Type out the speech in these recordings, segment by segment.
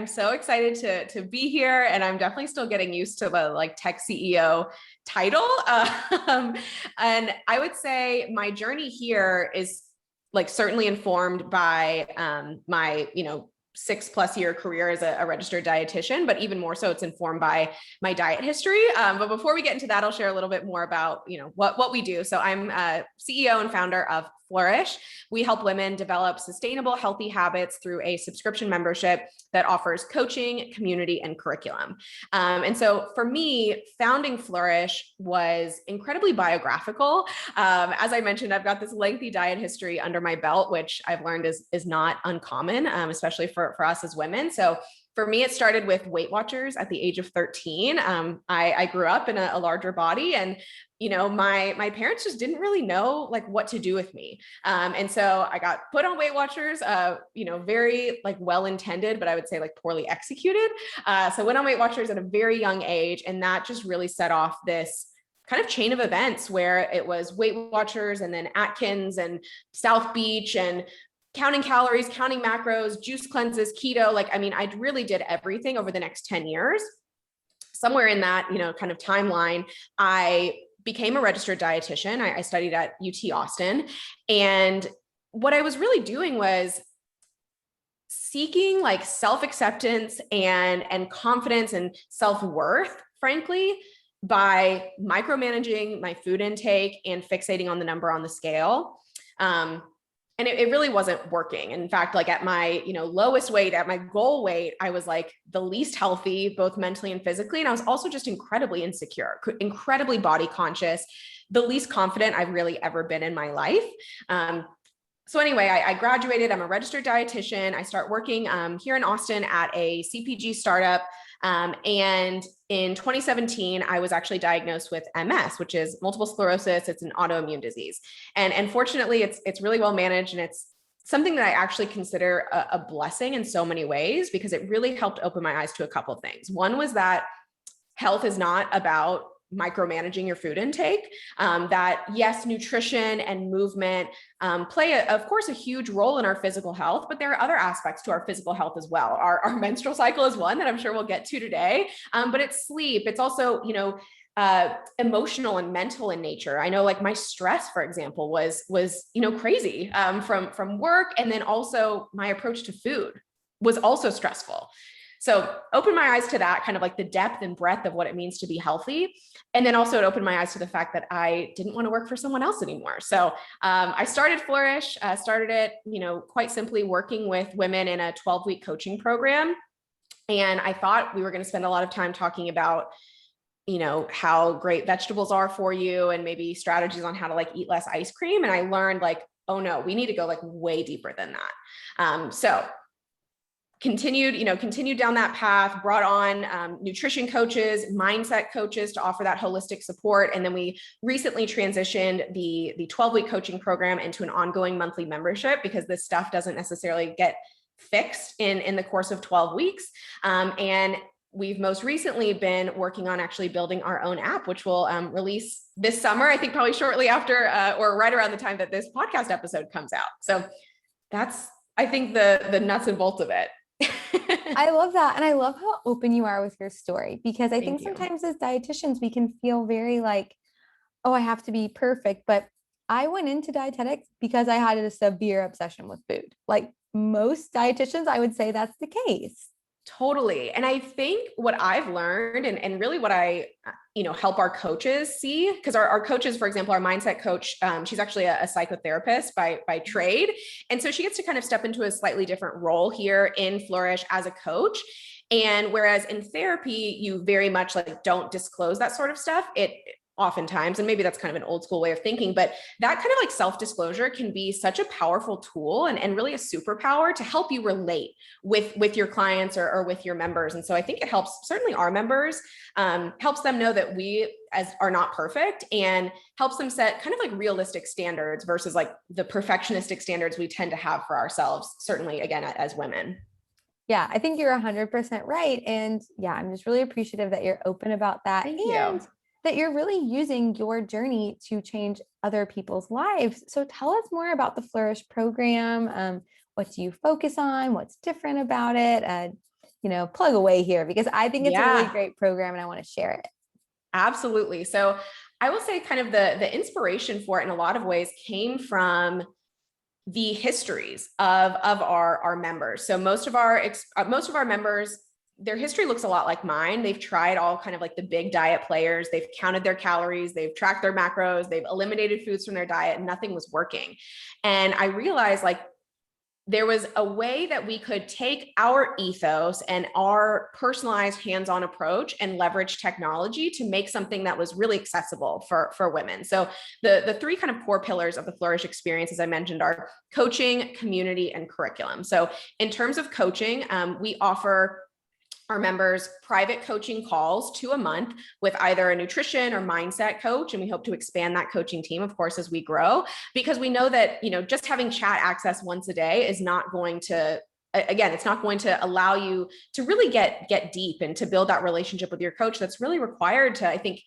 I'm so excited to be here, and I'm definitely still getting used to the like tech CEO title. And I would say my journey here is like certainly informed by my 6+ year career as a registered dietitian, but even more so, it's informed by my diet history. But before we get into that, I'll share a little bit more about what we do. So I'm a CEO and founder of Flourish. We help women develop sustainable, healthy habits through a subscription membership that offers coaching, community, and curriculum. And so for me, founding Flourish was incredibly biographical. As I mentioned, I've got this lengthy diet history under my belt, which I've learned is not uncommon, especially for us as women. So for me, it started with Weight Watchers at the age of 13. I grew up in a larger body, and my parents just didn't really know like what to do with me. And so I got put on Weight Watchers, very like well-intended, but I would say like poorly executed. So went on Weight Watchers at a very young age, and that just really set off this kind of chain of events where it was Weight Watchers and then Atkins and South Beach and counting calories, counting macros, juice cleanses, keto. I really did everything over the next 10 years. Somewhere in that, kind of timeline, I became a registered dietitian. I studied at UT Austin. And what I was really doing was seeking like self-acceptance and confidence and self-worth, frankly, by micromanaging my food intake and fixating on the number on the scale. And it really wasn't working. In fact, like at my, lowest weight, at my goal weight, I was like the least healthy, both mentally and physically. And I was also just incredibly insecure, incredibly body conscious, the least confident I've really ever been in my life. So anyway, I graduated. I'm a registered dietitian. I start working here in Austin at a CPG startup. And in 2017, I was actually diagnosed with MS, which is multiple sclerosis. It's an autoimmune disease. And fortunately, it's really well managed. And it's something that I actually consider a blessing in so many ways, because it really helped open my eyes to a couple of things. One was that health is not about micromanaging your food intake, that yes, nutrition and movement play, of course, a huge role in our physical health, but there are other aspects to our physical health as well. Our menstrual cycle is one that I'm sure we'll get to today, but it's sleep. It's also, emotional and mental in nature. I know like my stress, for example, was crazy from work. And then also my approach to food was also stressful. So opened my eyes to that, kind of like the depth and breadth of what it means to be healthy. And then also it opened my eyes to the fact that I didn't want to work for someone else anymore. So I started Flourish, started it, quite simply working with women in a 12-week coaching program. And I thought we were going to spend a lot of time talking about, how great vegetables are for you and maybe strategies on how to like eat less ice cream. And I learned like, oh no, we need to go like way deeper than that. So continued down that path, brought on nutrition coaches, mindset coaches to offer that holistic support. And then we recently transitioned the 12-week coaching program into an ongoing monthly membership, because this stuff doesn't necessarily get fixed in the course of 12 weeks. And we've most recently been working on actually building our own app, which will release this summer, I think probably shortly after or right around the time that this podcast episode comes out. So that's, I think, the nuts and bolts of it. I love that. And I love how open you are with your story, because I think Thank you. sometimes as dietitians, we can feel very like, oh, I have to be perfect. But I went into dietetics because I had a severe obsession with food. Like most dietitians, I would say that's the case. Totally. And I think what I've learned and really what I, help our coaches see, because our coaches, for example, our mindset coach, she's actually a psychotherapist by trade. And so she gets to kind of step into a slightly different role here in Flourish as a coach. And whereas in therapy, you very much like don't disclose that sort of stuff, it oftentimes, and maybe that's kind of an old school way of thinking, but that kind of like self-disclosure can be such a powerful tool and really a superpower to help you relate with your clients or with your members. And so I think it helps certainly our members, helps them know that we are not perfect, and helps them set kind of like realistic standards versus like the perfectionistic standards we tend to have for ourselves, certainly again, as women. Yeah, I think you're 100% right. And yeah, I'm just really appreciative that you're open about that. Thank and you. that you're really using your journey to change other people's lives. So tell us more about the Flourish program. What do you focus on? What's different about it? plug away here because I think it's a really Yeah, great program and I want to share it. absolutely. So I will say kind of the inspiration for it in a lot of ways came from the histories of our members. So most of our members, their history looks a lot like mine. They've tried all kind of like the big diet players. They've counted their calories, they've tracked their macros, they've eliminated foods from their diet, and nothing was working. And I realized like there was a way that we could take our ethos and our personalized hands-on approach and leverage technology to make something that was really accessible for women. So the three kind of core pillars of the Flourish experience, as I mentioned, are coaching, community, and curriculum. So in terms of coaching, we offer our members private coaching calls a month with either a nutrition or mindset coach. And we hope to expand that coaching team, of course, as we grow, because we know that, just having chat access once a day is not going to, again, it's not going to allow you to really get deep and to build that relationship with your coach that's really required to, I think,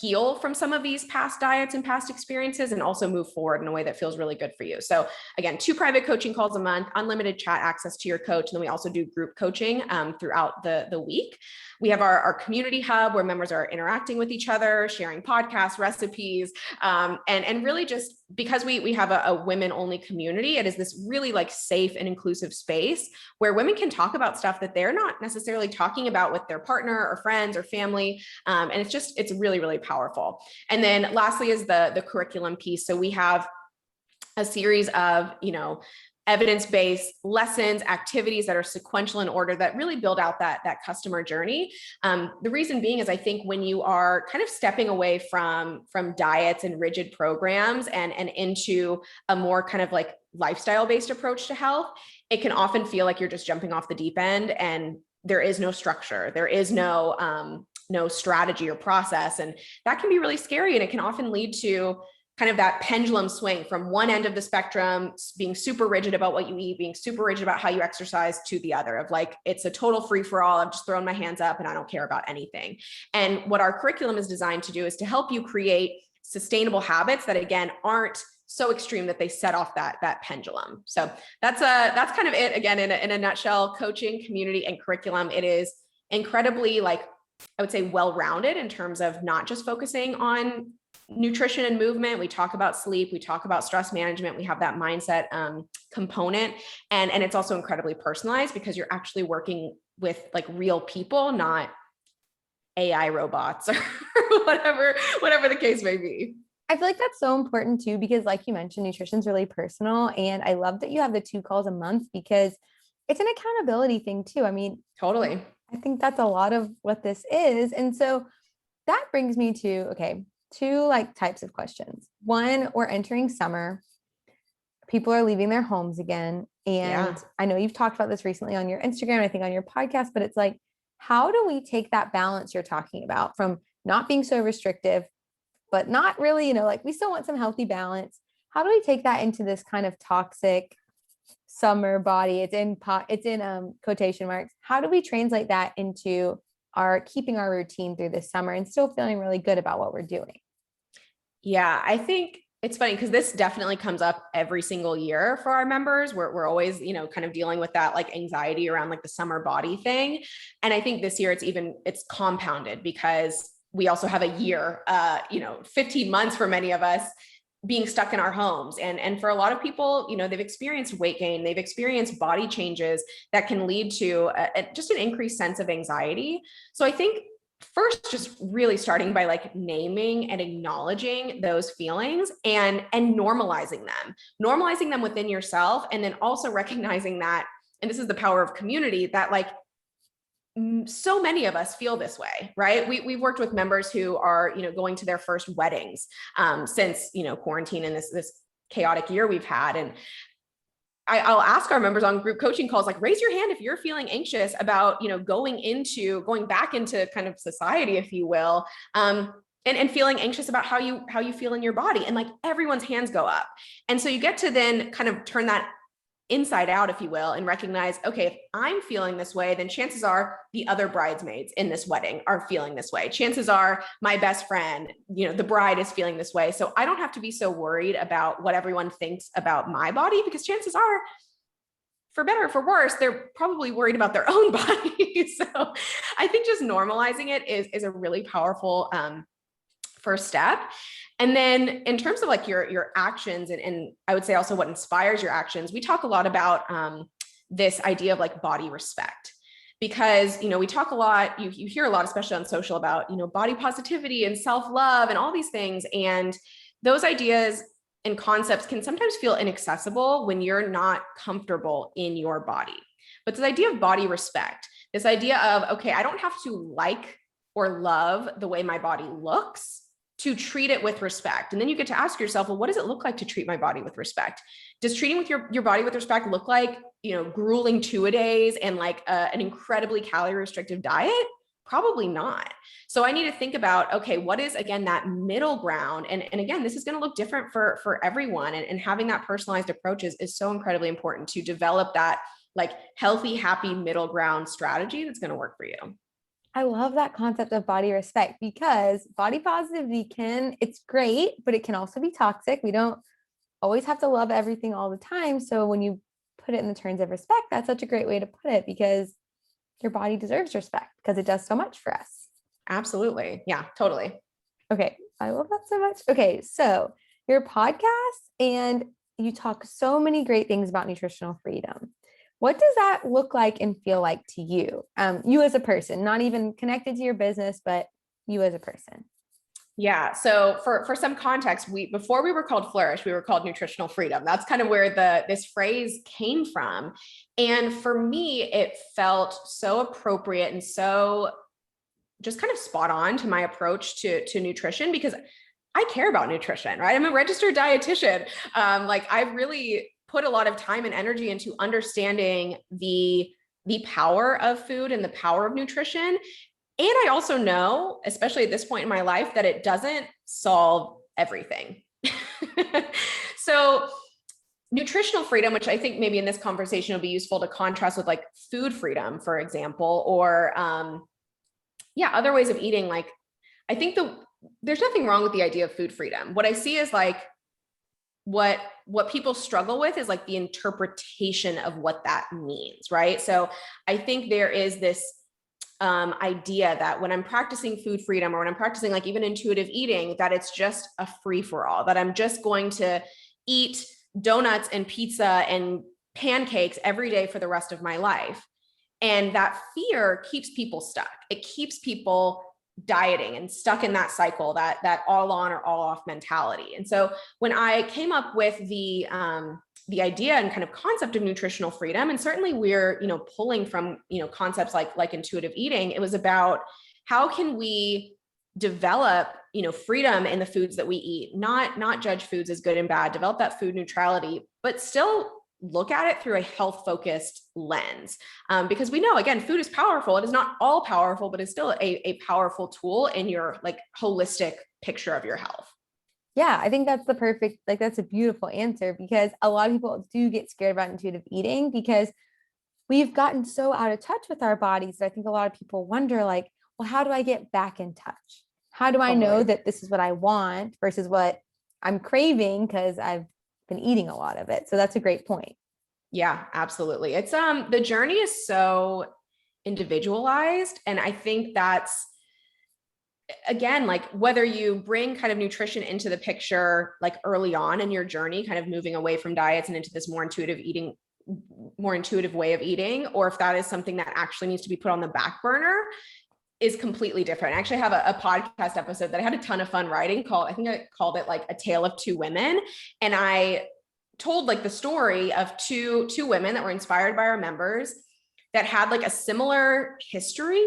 heal from some of these past diets and past experiences and also move forward in a way that feels really good for you. So again, 2 private coaching calls a month, unlimited chat access to your coach. And then we also do group coaching throughout the week. We have our community hub where members are interacting with each other, sharing podcasts, recipes, and really just because we have a women only community, it is this really like safe and inclusive space where women can talk about stuff that they're not necessarily talking about with their partner or friends or family. And it's really, really powerful. And then lastly is the curriculum piece. So we have a series of, evidence-based lessons, activities that are sequential in order that really build out that customer journey. The reason being is I think when you are kind of stepping away from diets and rigid programs and into a more kind of like lifestyle-based approach to health, it can often feel like you're just jumping off the deep end and there is no structure. There is no strategy or process. And that can be really scary. And it can often lead to kind of that pendulum swing from one end of the spectrum, being super rigid about what you eat, being super rigid about how you exercise, to the other of like, it's a total free for all. I've just thrown my hands up and I don't care about anything. And what our curriculum is designed to do is to help you create sustainable habits that, again, aren't so extreme that they set off that pendulum. So that's kind of it, again, in a nutshell. Coaching, community, and curriculum. It is incredibly, like, I would say, well-rounded in terms of not just focusing on nutrition and movement. We talk about sleep, we talk about stress management, we have that mindset component, and it's also incredibly personalized because you're actually working with like real people, not AI robots or whatever the case may be. I feel like that's so important too, because like you mentioned, nutrition is really personal. And I love that you have the 2 calls a month because it's an accountability thing too. I mean, Totally. I think that's a lot of what this is. And so that brings me to, okay, 2 like types of questions. One, we're entering summer. People are leaving their homes again. And I know you've talked about this recently on your Instagram, I think on your podcast, but it's like, how do we take that balance you're talking about from not being so restrictive, but not really, like we still want some healthy balance. How do we take that into this kind of toxic summer body? It's in quotation marks. How do we translate that into keeping our routine through this summer and still feeling really good about what we're doing? Yeah, I think it's funny because this definitely comes up every single year for our members. We're always, kind of dealing with that like anxiety around like the summer body thing. And I think this year it's compounded because we also have a year, 15 months for many of us being stuck in our homes. And for a lot of people, they've experienced weight gain, they've experienced body changes that can lead to just an increased sense of anxiety. So I think first, just really starting by like naming and acknowledging those feelings and normalizing them within yourself. And then also recognizing that, and this is the power of community, that like so many of us feel this way, right? We've worked with members who are, going to their first weddings since, quarantine and this chaotic year we've had. And I'll ask our members on group coaching calls, like, raise your hand if you're feeling anxious about, going back into kind of society, if you will, and feeling anxious about how you feel in your body. And like everyone's hands go up. And so you get to then kind of turn that inside out, if you will, and recognize, okay, if I'm feeling this way, then chances are the other bridesmaids in this wedding are feeling this way. Chances are my best friend, the bride, is feeling this way. So I don't have to be so worried about what everyone thinks about my body, because chances are for better or for worse, they're probably worried about their own body. So I think just normalizing it is a really powerful first step. And then in terms of like your actions, and I would say also what inspires your actions, we talk a lot about this idea of like body respect. Because, we talk a lot, you hear a lot, especially on social, about, body positivity and self-love and all these things. And those ideas and concepts can sometimes feel inaccessible when you're not comfortable in your body. But this idea of body respect, this idea of, okay, I don't have to like or love the way my body looks to treat it with respect. And then you get to ask yourself, well, what does it look like to treat my body with respect? Does treating with your body with respect look like, grueling 2-a-days and like an incredibly calorie restrictive diet? Probably not. So I need to think about, okay, what is, again, that middle ground? And again, this is going to look different for everyone. And having that personalized approach is so incredibly important to develop that like healthy, happy middle ground strategy that's going to work for you. I love that concept of body respect, because body positivity it's great, but it can also be toxic. We don't always have to love everything all the time. So when you put it in the terms of respect, that's such a great way to put it, because your body deserves respect because it does so much for us. Absolutely. Yeah, totally. Okay. I love that so much. Okay. So your podcast, and you talk so many great things about nutritional freedom. What does that look like and feel like to you? You as a person, not even connected to your business, but you as a person. Yeah. So for some context, before we were called Flourish, we were called Nutritional Freedom. That's kind of where this phrase came from. And for me, it felt so appropriate and so just kind of spot on to my approach to nutrition, because I care about nutrition, right? I'm a registered dietitian. Like I've really put a lot of time and energy into understanding the power of food and the power of nutrition. And I also know, especially at this point in my life, that it doesn't solve everything. So nutritional freedom, which I think maybe in this conversation will be useful to contrast with like food freedom, for example, or other ways of eating. Like, I think there's nothing wrong with the idea of food freedom. What I see is like, what people struggle with is like the interpretation of what that means, right? So I think there is this idea that when I'm practicing food freedom, or when I'm practicing like even intuitive eating, that it's just a free for all, that I'm just going to eat donuts and pizza and pancakes every day for the rest of my life. And that fear keeps people stuck. It keeps people dieting and stuck in that cycle, that all on or all off mentality. And so when I came up with the idea and kind of concept of nutritional freedom, and certainly we're, pulling from, concepts like intuitive eating, it was about how can we develop, freedom in the foods that we eat, not judge foods as good and bad, develop that food neutrality, but still look at it through a health focused lens. Because we know, again, food is powerful. It is not all powerful, but it's still a powerful tool in your like holistic picture of your health. Yeah, I think that's that's a beautiful answer, because a lot of people do get scared about intuitive eating because we've gotten so out of touch with our bodies that I think a lot of people wonder, like, well, how do I get back in touch? How do I know that this is what I want versus what I'm craving because I've been eating a lot of it? So that's a great point. Yeah, absolutely. It's the journey is so individualized, and I think that's, again, like whether you bring kind of nutrition into the picture like early on in your journey, kind of moving away from diets and into this more intuitive way of eating, or if that is something that actually needs to be put on the back burner, is completely different. I actually have a podcast episode that I had a ton of fun writing I think I called it like A Tale of Two Women. And I told like the story of two women that were inspired by our members that had like a similar history,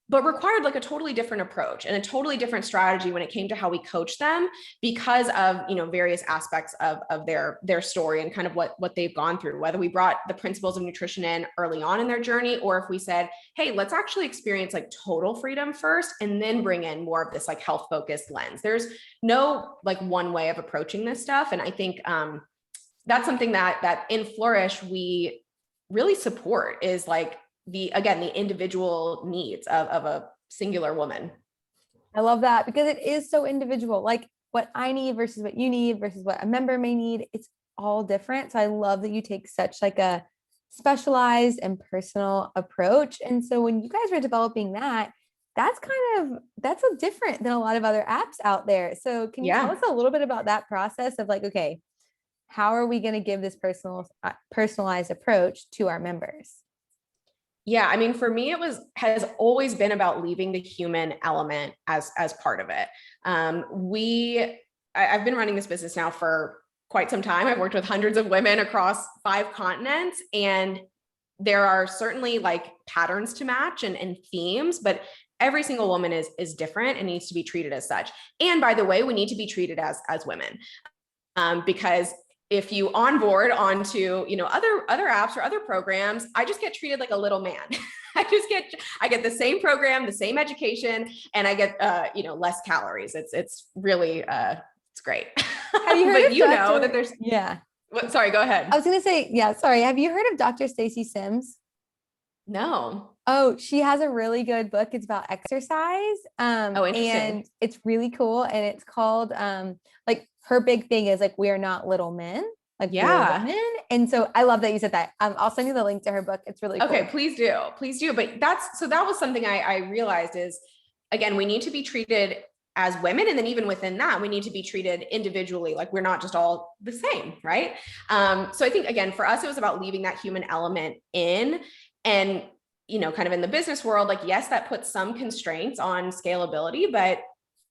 but required like a totally different approach and a totally different strategy when it came to how we coach them, because of, various aspects of their story and kind of what they've gone through, whether we brought the principles of nutrition in early on in their journey, or if we said, hey, let's actually experience like total freedom first and then bring in more of this like health focused lens. There's no like one way of approaching this stuff. And I think that's something that in Flourish we really support, is like the individual needs of a singular woman. I love that, because it is so individual. Like what I need versus what you need versus what a member may need, it's all different. So I love that you take such like a specialized and personal approach. And so when you guys were developing that, that's a different than a lot of other apps out there. So can you tell Yeah. us a little bit about that process of like, okay, how are we going to give this personalized approach to our members? Yeah, I mean, for me, has always been about leaving the human element as part of it. I've been running this business now for quite some time. I've worked with hundreds of women across 5 continents, and there are certainly like patterns to match and themes, but every single woman is different and needs to be treated as such. And by the way, we need to be treated as women, because if you onboard onto, other apps or other programs, I just get treated like a little man. I get the same program, the same education, and I get, less calories. It's really, it's great. Have you heard but of that there's, yeah. Sorry, go ahead. I was going to say, yeah, sorry. Have you heard of Dr. Stacy Sims? No. Oh, she has a really good book. It's about exercise. Oh, interesting. And it's really cool. And it's called, like her big thing is like, we are not little men, like we're women. And so I love that you said that. I'll send you the link to her book. It's really cool. Okay, please do. Please do. But that was something I realized is, again, we need to be treated as women. And then even within that, we need to be treated individually. Like we're not just all the same. Right. So I think, again, for us, it was about leaving that human element in. And, kind of in the business world, like, yes, that puts some constraints on scalability, but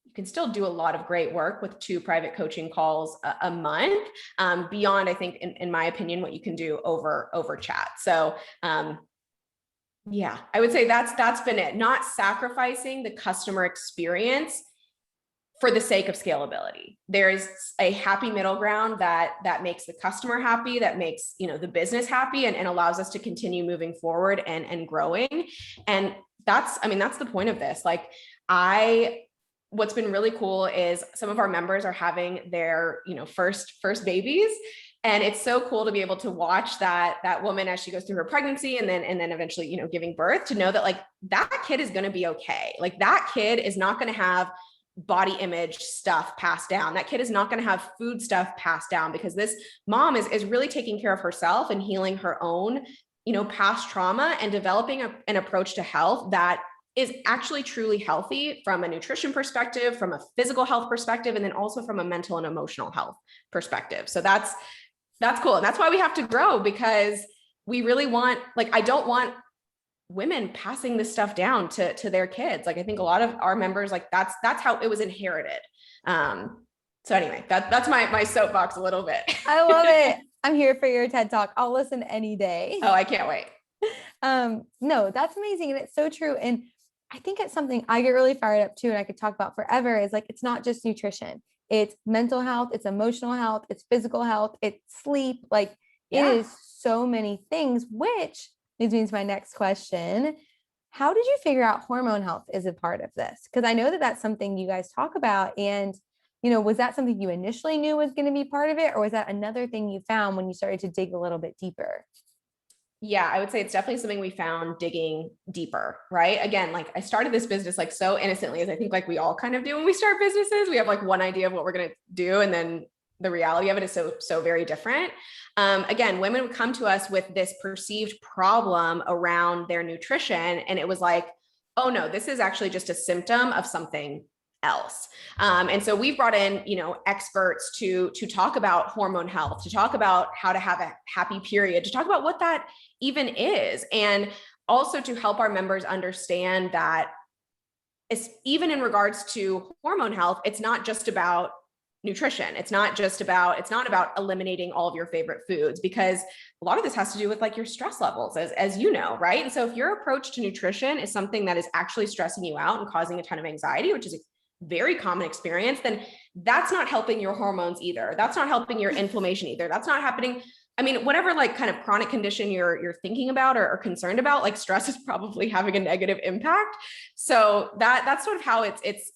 you can still do a lot of great work with 2 private coaching calls a month, beyond, I think, in my opinion, what you can do over chat. So, yeah, I would say that's been it. Not sacrificing the customer experience for the sake of scalability. There's a happy middle ground that makes the customer happy, that makes, the business happy, and allows us to continue moving forward and growing. And that's the point of this. Like what's been really cool is some of our members are having their, first babies. And it's so cool to be able to watch that woman as she goes through her pregnancy and then eventually, giving birth, to know that like that kid is going to be okay. Like that kid is not going to have body image stuff passed down. That kid is not going to have food stuff passed down, because this mom is really taking care of herself and healing her own, past trauma, and developing an approach to health that is actually truly healthy from a nutrition perspective, from a physical health perspective, and then also from a mental and emotional health perspective. So that's cool. And that's why we have to grow, because we really want, like, I don't want women passing this stuff down to their kids. Like, I think a lot of our members, like that's how it was inherited. So anyway, that's my soapbox a little bit. I love it. I'm here for your TED Talk. I'll listen any day. Oh, I can't wait. No, that's amazing. And it's so true. And I think it's something I get really fired up too, and I could talk about forever, is like, it's not just nutrition. It's mental health, it's emotional health, it's physical health, it's sleep. Like it is so many things, which leads me to my next question. How did you figure out hormone health is a part of this? Because I know that that's something you guys talk about. And, was that something you initially knew was going to be part of it? Or was that another thing you found when you started to dig a little bit deeper? Yeah, I would say it's definitely something we found digging deeper, right? Again, like I started this business like so innocently, as I think like we all kind of do when we start businesses. We have like one idea of what we're going to do, and then the reality of it is so very different. Again, women would come to us with this perceived problem around their nutrition, and it was like, oh no, this is actually just a symptom of something else. And so we've brought in, experts to talk about hormone health, to talk about how to have a happy period, to talk about what that even is, and also to help our members understand that it's, even in regards to hormone health, it's not just about nutrition. It's not about eliminating all of your favorite foods, because a lot of this has to do with like your stress levels, as you know, right? And so if your approach to nutrition is something that is actually stressing you out and causing a ton of anxiety, which is a very common experience, then that's not helping your hormones either. That's not helping your inflammation either. That's not happening. I mean, whatever like kind of chronic condition you're thinking about or concerned about, like stress is probably having a negative impact. So that's sort of how it's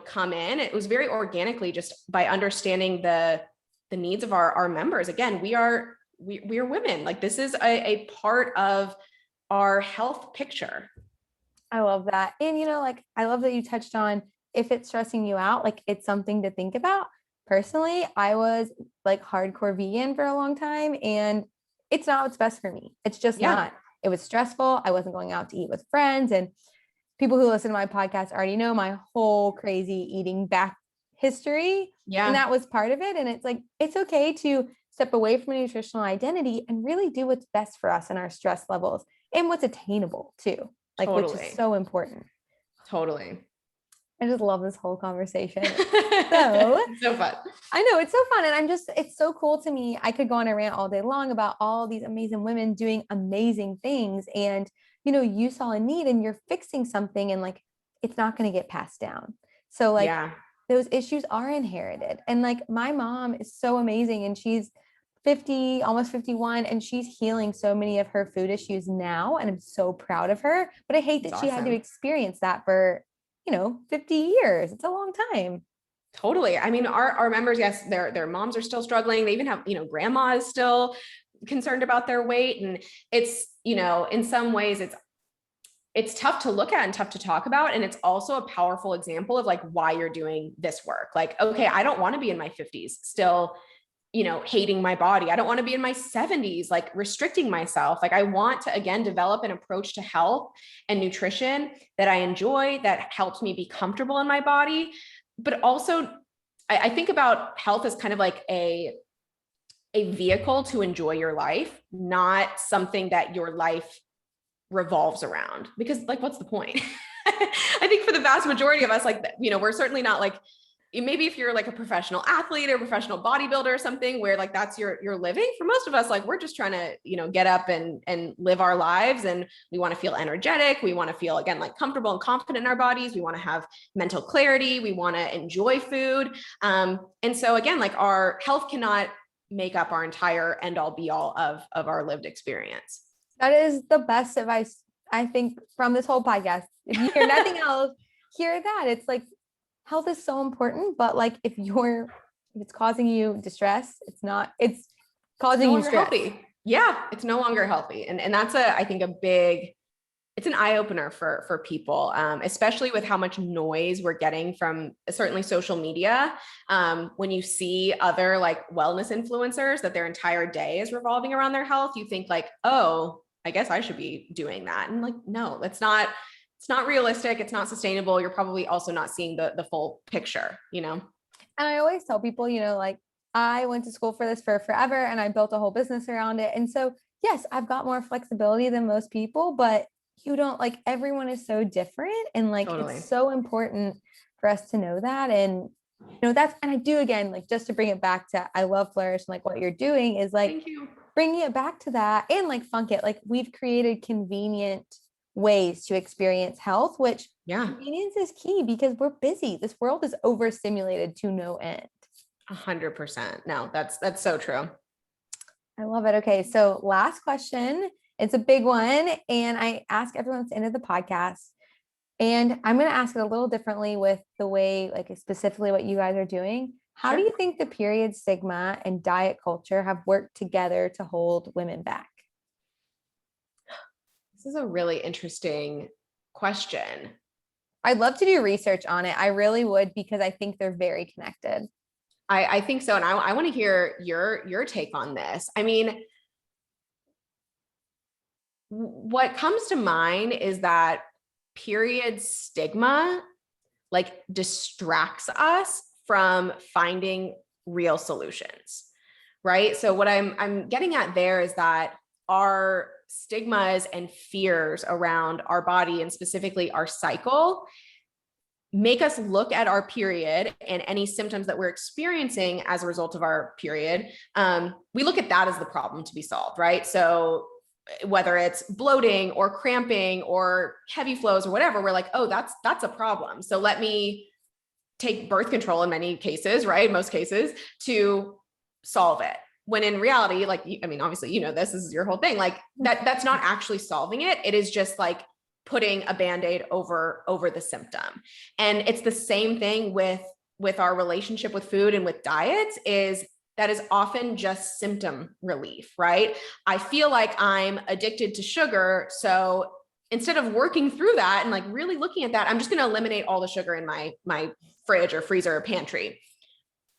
come in. It was very organically, just by understanding the needs of our members. Again, we are women. Like this is a part of our health picture. I love that. And like, I love that you touched on, if it's stressing you out, like it's something to think about. personally, I was like hardcore vegan for a long time, and it's not what's best for me. It's just Yeah. not. It was stressful. I wasn't going out to eat with friends, and people who listen to my podcast already know my whole crazy eating back history. And Yeah. that was part of it. And it's like, it's okay to step away from a nutritional identity and really do what's best for us and our stress levels and what's attainable too, like, which is Totally. so important. Totally. I just love this whole conversation. So So fun. I know it's so fun. And it's so cool to me. I could go on a rant all day long about all these amazing women doing amazing things. And, you saw a need and you're fixing something, and like, it's not going to get passed down. So like, Yeah. those issues are inherited. And like, my mom is so amazing, and she's 50, almost 51, and she's healing so many of her food issues now. And I'm so proud of her, but I hate that That's she had to awesome. experience that for, 50 years. It's a long time. Totally. I mean, our members, yes, their moms are still struggling. They even have, grandma is still concerned about their weight. And it's, in some ways it's tough to look at and tough to talk about. And it's also a powerful example of like why you're doing this work. Like, okay, I don't want to be in my 50s still, hating my body. I don't want to be in my 70s, like restricting myself. Like, I want to, again, develop an approach to health and nutrition that I enjoy, that helps me be comfortable in my body. But also I think about health as kind of like a vehicle to enjoy your life, not something that your life revolves around, because like, what's the point? I think for the vast majority of us, like, we're certainly not like, maybe if you're like a professional athlete or professional bodybuilder or something where like that's your living. For most of us, like, we're just trying to, get up and live our lives, and we want to feel energetic. We want to feel, again, like comfortable and confident in our bodies. We want to have mental clarity. We want to enjoy food. And so again, like, our health cannot make up our entire end all be all of our lived experience. That is the best advice, I think, from this whole podcast. If you hear nothing else, hear that. It's like, health is so important, but like, if it's causing you distress, it's causing you stress. Healthy. Yeah, it's no longer healthy. And that's I think it's an eye opener for people, especially with how much noise we're getting from certainly social media. When you see other like wellness influencers that their entire day is revolving around their health, you think like, oh, I guess I should be doing that. And like, no, it's not realistic. It's not sustainable. You're probably also not seeing the full picture, And I always tell people, like, I went to school for this for forever, and I built a whole business around it. And so, yes, I've got more flexibility than most people, but you don't, like, everyone is so different. And like, Totally. It's so important for us to know that. And, and I do, again, like, just to bring it back to, I love Flourish, and like what you're doing is like, Thank you. Bringing it back to that, and like funk it. Like, we've created convenient ways to experience health, which convenience is key because we're busy. This world is overstimulated to no end. 100%. No, that's so true. I love it. Okay. So last question. It's a big one. And I ask everyone at the end of the podcast. And I'm going to ask it a little differently with the way, like, specifically what you guys are doing. How do you think the period stigma and diet culture have worked together to hold women back? This is a really interesting question. I'd love to do research on it. I really would, because I think they're very connected. I think so. And I want to hear your take on this. I mean, what comes to mind is that period stigma like distracts us from finding real solutions, right? So what I'm getting at there is that our stigmas and fears around our body, and specifically our cycle, make us look at our period and any symptoms that we're experiencing as a result of our period. We look at that as the problem to be solved, right? So whether it's bloating or cramping or heavy flows or whatever, we're like, oh, that's a problem. So let me take birth control in many cases, right? Most cases, to solve it. When in reality, like, I mean, obviously, this is your whole thing. Like that's not actually solving it. It is just like putting a Band-Aid over the symptom. And it's the same thing with our relationship with food and with diets, is that is often just symptom relief, right? I feel like I'm addicted to sugar. So instead of working through that and like really looking at that, I'm just going to eliminate all the sugar in my fridge or freezer or pantry.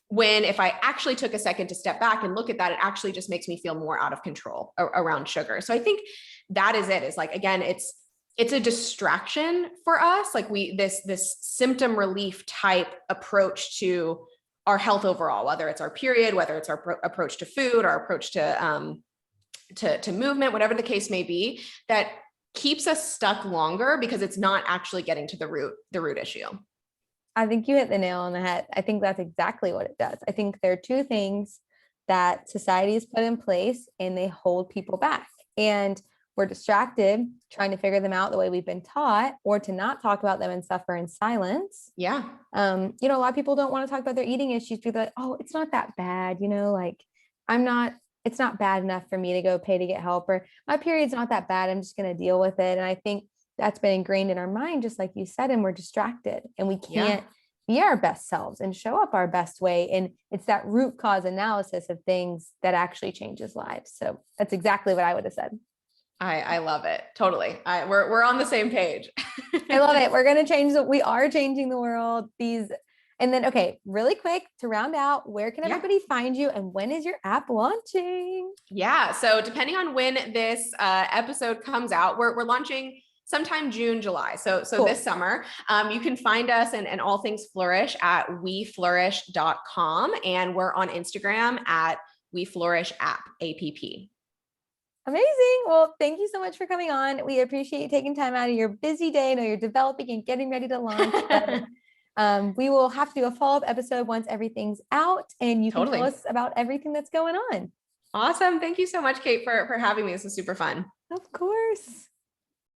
when if I actually took a second to step back and look at that, it actually just makes me feel more out of control around sugar. So I think that is it, is like, again, it's a distraction for us. Like this symptom relief type approach to our health overall, whether it's our period, whether it's our approach to food, our approach to movement, whatever the case may be, that keeps us stuck longer because it's not actually getting to the root issue. I think you hit the nail on the head. I think that's exactly what it does. I think there are two things that society has put in place and they hold people back. And we're distracted trying to figure them out the way we've been taught, or to not talk about them and suffer in silence. Yeah. A lot of people don't want to talk about their eating issues because they're like, oh, it's not that bad. Like it's not bad enough for me to go pay to get help, or my period's not that bad. I'm just going to deal with it. And I think that's been ingrained in our mind, just like you said, and we're distracted and we can't be our best selves and show up our best way. And it's that root cause analysis of things that actually changes lives. So that's exactly what I would have said. I love it. Totally. We're on the same page. I love it. We are changing the world. And then, okay, really quick to round out, where can everybody find you and when is your app launching? Yeah. So depending on when this episode comes out, we're launching sometime June, July. So cool. This summer, you can find us and all things Flourish at weflourish.com. And we're on Instagram at weflourishapp. Amazing. Well, thank you so much for coming on. We appreciate you taking time out of your busy day. I know you're developing and getting ready to launch. We will have to do a follow-up episode once everything's out, and you can tell us about everything that's going on. Awesome. Thank you so much, Kate, for having me. This was super fun. Of course.